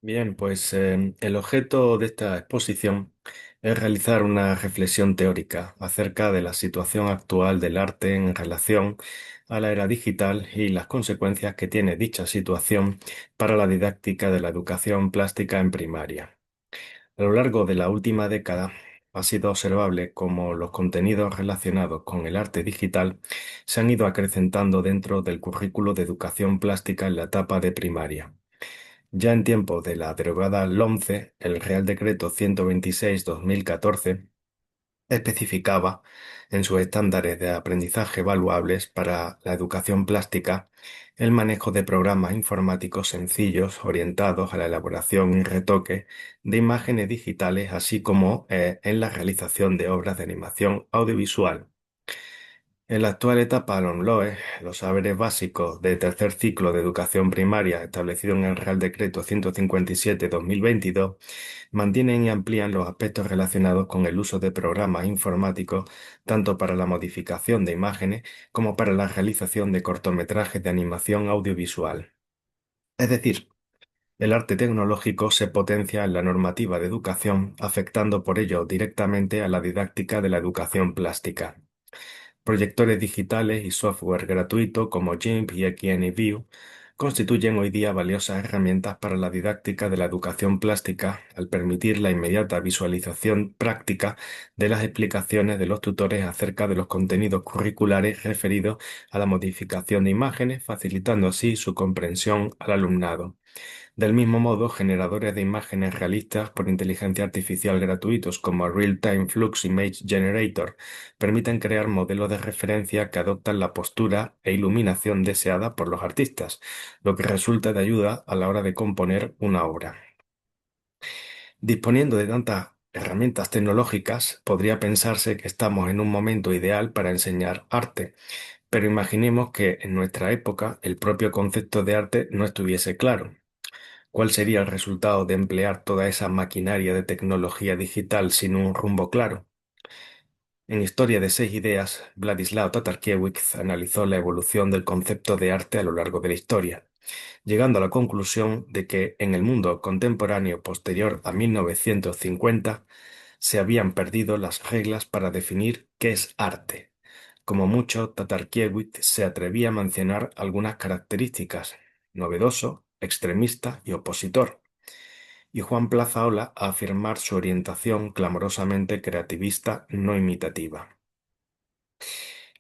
Bien, pues el objeto de esta exposición es realizar una reflexión teórica acerca de la situación actual del arte en relación a la era digital y las consecuencias que tiene dicha situación para la didáctica de la educación plástica en primaria. A lo largo de la última década ha sido observable cómo los contenidos relacionados con el arte digital se han ido acrecentando dentro del currículo de educación plástica en la etapa de primaria. Ya en tiempos de la derogada LOMCE, el Real Decreto 126/2014 especificaba en sus estándares de aprendizaje evaluables para la educación plástica el manejo de programas informáticos sencillos orientados a la elaboración y retoque de imágenes digitales, así como en la realización de obras de animación audiovisual. En la actual etapa LOMLOE, los saberes básicos de tercer ciclo de educación primaria establecido en el Real Decreto 157/2022 mantienen y amplían los aspectos relacionados con el uso de programas informáticos tanto para la modificación de imágenes como para la realización de cortometrajes de animación audiovisual. Es decir, el arte tecnológico se potencia en la normativa de educación, afectando por ello directamente a la didáctica de la educación plástica. Proyectores digitales y software gratuito como GIMP y XNView constituyen hoy día valiosas herramientas para la didáctica de la educación plástica al permitir la inmediata visualización práctica de las explicaciones de los tutores acerca de los contenidos curriculares referidos a la modificación de imágenes, facilitando así su comprensión al alumnado. Del mismo modo, generadores de imágenes realistas por inteligencia artificial gratuitos como Real-Time Flux Image Generator permiten crear modelos de referencia que adoptan la postura e iluminación deseada por los artistas, lo que resulta de ayuda a la hora de componer una obra. Disponiendo de tantas herramientas tecnológicas, podría pensarse que estamos en un momento ideal para enseñar arte, pero imaginemos que en nuestra época el propio concepto de arte no estuviese claro. ¿Cuál sería el resultado de emplear toda esa maquinaria de tecnología digital sin un rumbo claro? En Historia de seis ideas, Vladislav Tatarkiewicz analizó la evolución del concepto de arte a lo largo de la historia, llegando a la conclusión de que en el mundo contemporáneo posterior a 1950 se habían perdido las reglas para definir qué es arte. Como mucho, Tatarkiewicz se atrevía a mencionar algunas características: novedoso, extremista y opositor, y Juan Plazaola a afirmar su orientación clamorosamente creativista, no imitativa.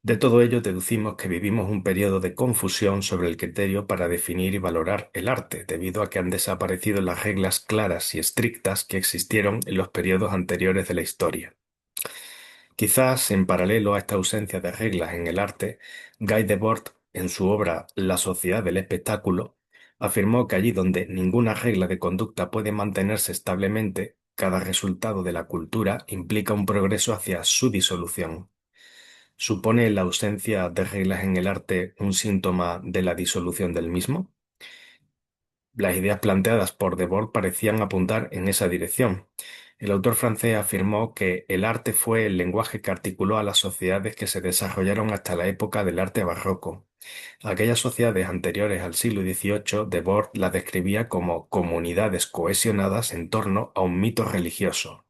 De todo ello deducimos que vivimos un periodo de confusión sobre el criterio para definir y valorar el arte, debido a que han desaparecido las reglas claras y estrictas que existieron en los periodos anteriores de la historia. Quizás, en paralelo a esta ausencia de reglas en el arte, Guy Debord, en su obra La sociedad del espectáculo, afirmó que allí donde ninguna regla de conducta puede mantenerse establemente, cada resultado de la cultura implica un progreso hacia su disolución. ¿Supone la ausencia de reglas en el arte un síntoma de la disolución del mismo? Las ideas planteadas por Debord parecían apuntar en esa dirección. El autor francés afirmó que el arte fue el lenguaje que articuló a las sociedades que se desarrollaron hasta la época del arte barroco. Aquellas sociedades anteriores al siglo XVIII, Debord las describía como comunidades cohesionadas en torno a un mito religioso.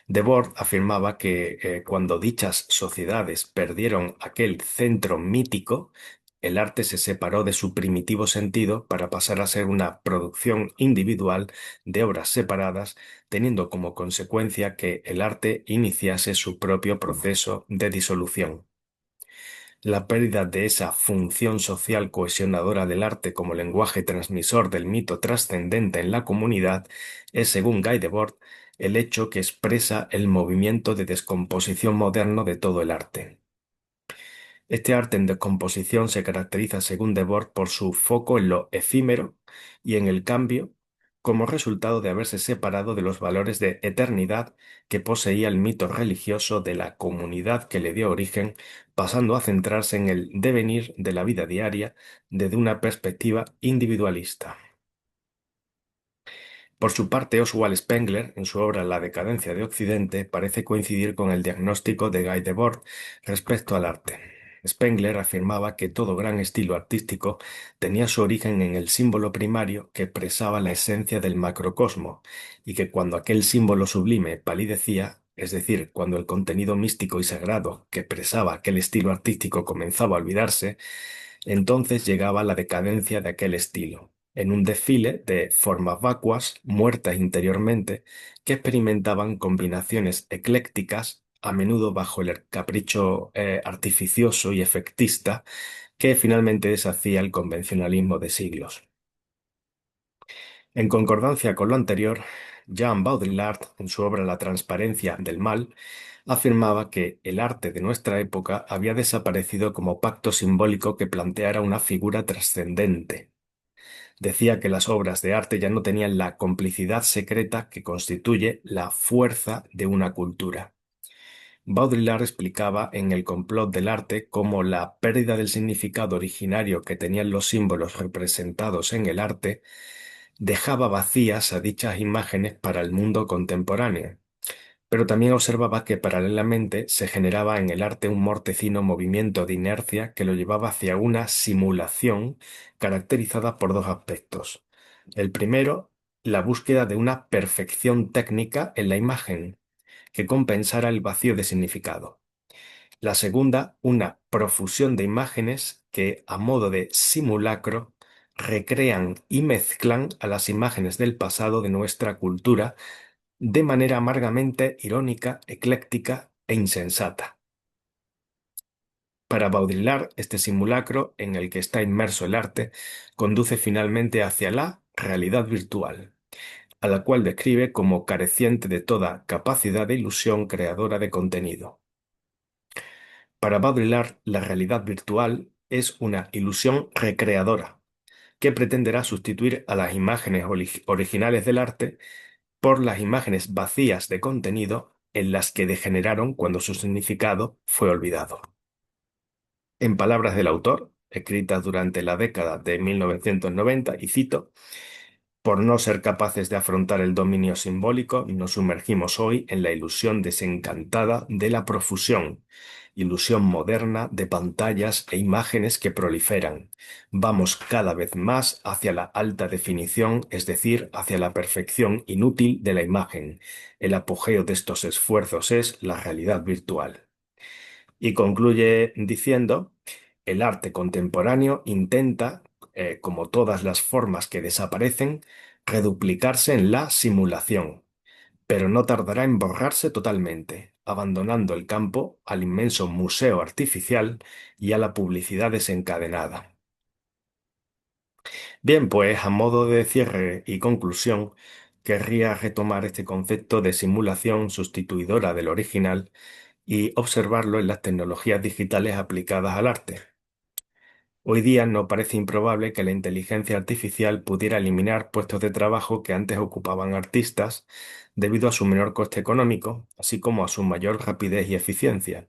Debord afirmaba que cuando dichas sociedades perdieron aquel centro mítico, el arte se separó de su primitivo sentido para pasar a ser una producción individual de obras separadas, teniendo como consecuencia que el arte iniciase su propio proceso de disolución. La pérdida de esa función social cohesionadora del arte como lenguaje transmisor del mito trascendente en la comunidad es, según Guy Debord, el hecho que expresa el movimiento de descomposición moderno de todo el arte. Este arte en descomposición se caracteriza, según Debord, por su foco en lo efímero y en el cambio, como resultado de haberse separado de los valores de eternidad que poseía el mito religioso de la comunidad que le dio origen, pasando a centrarse en el devenir de la vida diaria desde una perspectiva individualista. Por su parte, Oswald Spengler, en su obra La decadencia de Occidente, parece coincidir con el diagnóstico de Guy Debord respecto al arte. Spengler afirmaba que todo gran estilo artístico tenía su origen en el símbolo primario que expresaba la esencia del macrocosmo, y que cuando aquel símbolo sublime palidecía, es decir, cuando el contenido místico y sagrado que expresaba aquel estilo artístico comenzaba a olvidarse, entonces llegaba la decadencia de aquel estilo, en un desfile de formas vacuas, muertas interiormente, que experimentaban combinaciones eclécticas, a menudo bajo el capricho artificioso y efectista, que finalmente deshacía el convencionalismo de siglos. En concordancia con lo anterior, Jean Baudrillard, en su obra La transparencia del mal, afirmaba que el arte de nuestra época había desaparecido como pacto simbólico que planteara una figura trascendente. Decía que las obras de arte ya no tenían la complicidad secreta que constituye la fuerza de una cultura. Baudrillard explicaba en El complot del arte cómo la pérdida del significado originario que tenían los símbolos representados en el arte dejaba vacías a dichas imágenes para el mundo contemporáneo, pero también observaba que paralelamente se generaba en el arte un mortecino movimiento de inercia que lo llevaba hacia una simulación caracterizada por dos aspectos. El primero, la búsqueda de una perfección técnica en la imagen, que compensara el vacío de significado. La segunda, una profusión de imágenes que, a modo de simulacro, recrean y mezclan a las imágenes del pasado de nuestra cultura de manera amargamente irónica, ecléctica e insensata. Para Baudrillard, este simulacro en el que está inmerso el arte conduce finalmente hacia la realidad virtual, a la cual describe como careciente de toda capacidad de ilusión creadora de contenido. Para Baudrillard, la realidad virtual es una ilusión recreadora que pretenderá sustituir a las imágenes originales del arte por las imágenes vacías de contenido en las que degeneraron cuando su significado fue olvidado. En palabras del autor, escritas durante la década de 1990, y cito: por no ser capaces de afrontar el dominio simbólico, nos sumergimos hoy en la ilusión desencantada de la profusión, ilusión moderna de pantallas e imágenes que proliferan. Vamos cada vez más hacia la alta definición, es decir, hacia la perfección inútil de la imagen. El apogeo de estos esfuerzos es la realidad virtual. Y concluye diciendo: el arte contemporáneo intenta, como todas las formas que desaparecen, reduplicarse en la simulación, pero no tardará en borrarse totalmente, abandonando el campo al inmenso museo artificial y a la publicidad desencadenada. Bien, pues a modo de cierre y conclusión, querría retomar este concepto de simulación sustituidora del original y observarlo en las tecnologías digitales aplicadas al arte. Hoy día no parece improbable que la inteligencia artificial pudiera eliminar puestos de trabajo que antes ocupaban artistas debido a su menor coste económico, así como a su mayor rapidez y eficiencia.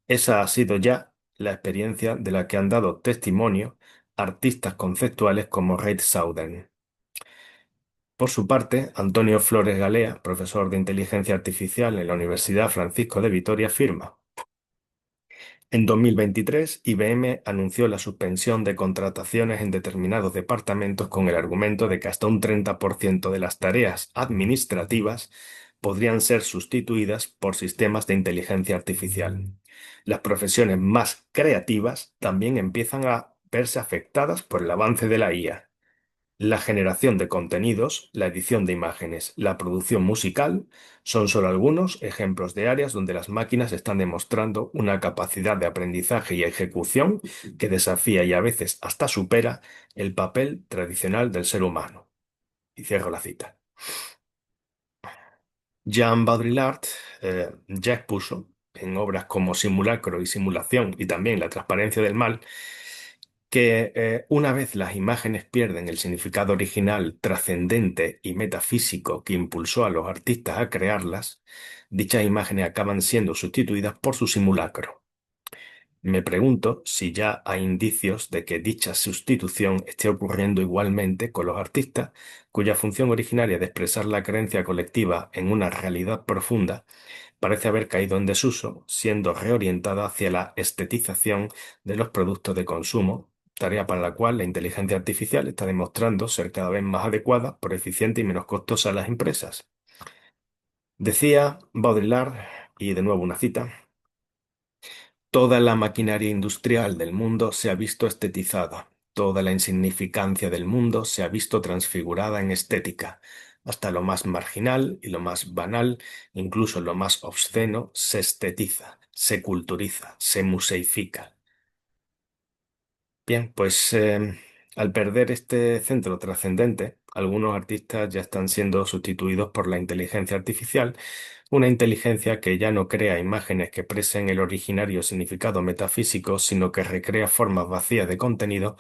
Esa ha sido ya la experiencia de la que han dado testimonio artistas conceptuales como Reid Southern. Por su parte, Antonio Flores Galea, profesor de inteligencia artificial en la Universidad Francisco de Vitoria, afirma: en 2023, IBM anunció la suspensión de contrataciones en determinados departamentos con el argumento de que hasta un 30% de las tareas administrativas podrían ser sustituidas por sistemas de inteligencia artificial. Las profesiones más creativas también empiezan a verse afectadas por el avance de la IA. La generación de contenidos, la edición de imágenes, la producción musical son solo algunos ejemplos de áreas donde las máquinas están demostrando una capacidad de aprendizaje y ejecución que desafía y a veces hasta supera el papel tradicional del ser humano. Y cierro la cita. Jean Baudrillard ya expuso en obras como Simulacro y Simulación y también La transparencia del mal que una vez las imágenes pierden el significado original, trascendente y metafísico que impulsó a los artistas a crearlas, dichas imágenes acaban siendo sustituidas por su simulacro. Me pregunto si ya hay indicios de que dicha sustitución esté ocurriendo igualmente con los artistas, cuya función originaria de expresar la creencia colectiva en una realidad profunda parece haber caído en desuso, siendo reorientada hacia la estetización de los productos de consumo, tarea para la cual la inteligencia artificial está demostrando ser cada vez más adecuada, por eficiente y menos costosa a las empresas. Decía Baudrillard, y de nuevo una cita: toda la maquinaria industrial del mundo se ha visto estetizada, toda la insignificancia del mundo se ha visto transfigurada en estética. Hasta lo más marginal y lo más banal, incluso lo más obsceno, se estetiza, se culturiza, se museifica. Bien, pues al perder este centro trascendente, algunos artistas ya están siendo sustituidos por la inteligencia artificial, una inteligencia que ya no crea imágenes que expresen el originario significado metafísico, sino que recrea formas vacías de contenido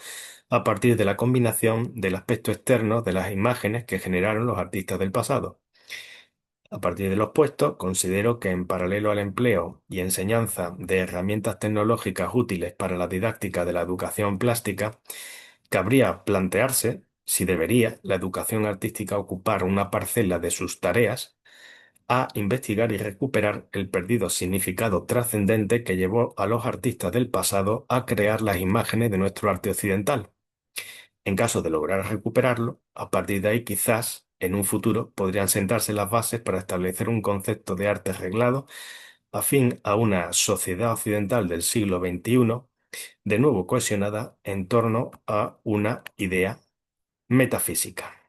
a partir de la combinación del aspecto externo de las imágenes que generaron los artistas del pasado. A partir de los puestos, considero que en paralelo al empleo y enseñanza de herramientas tecnológicas útiles para la didáctica de la educación plástica, cabría plantearse si debería la educación artística ocupar una parcela de sus tareas a investigar y recuperar el perdido significado trascendente que llevó a los artistas del pasado a crear las imágenes de nuestro arte occidental. En caso de lograr recuperarlo, a partir de ahí quizás en un futuro podrían sentarse las bases para establecer un concepto de arte reglado afín a una sociedad occidental del siglo XXI, de nuevo cohesionada en torno a una idea metafísica.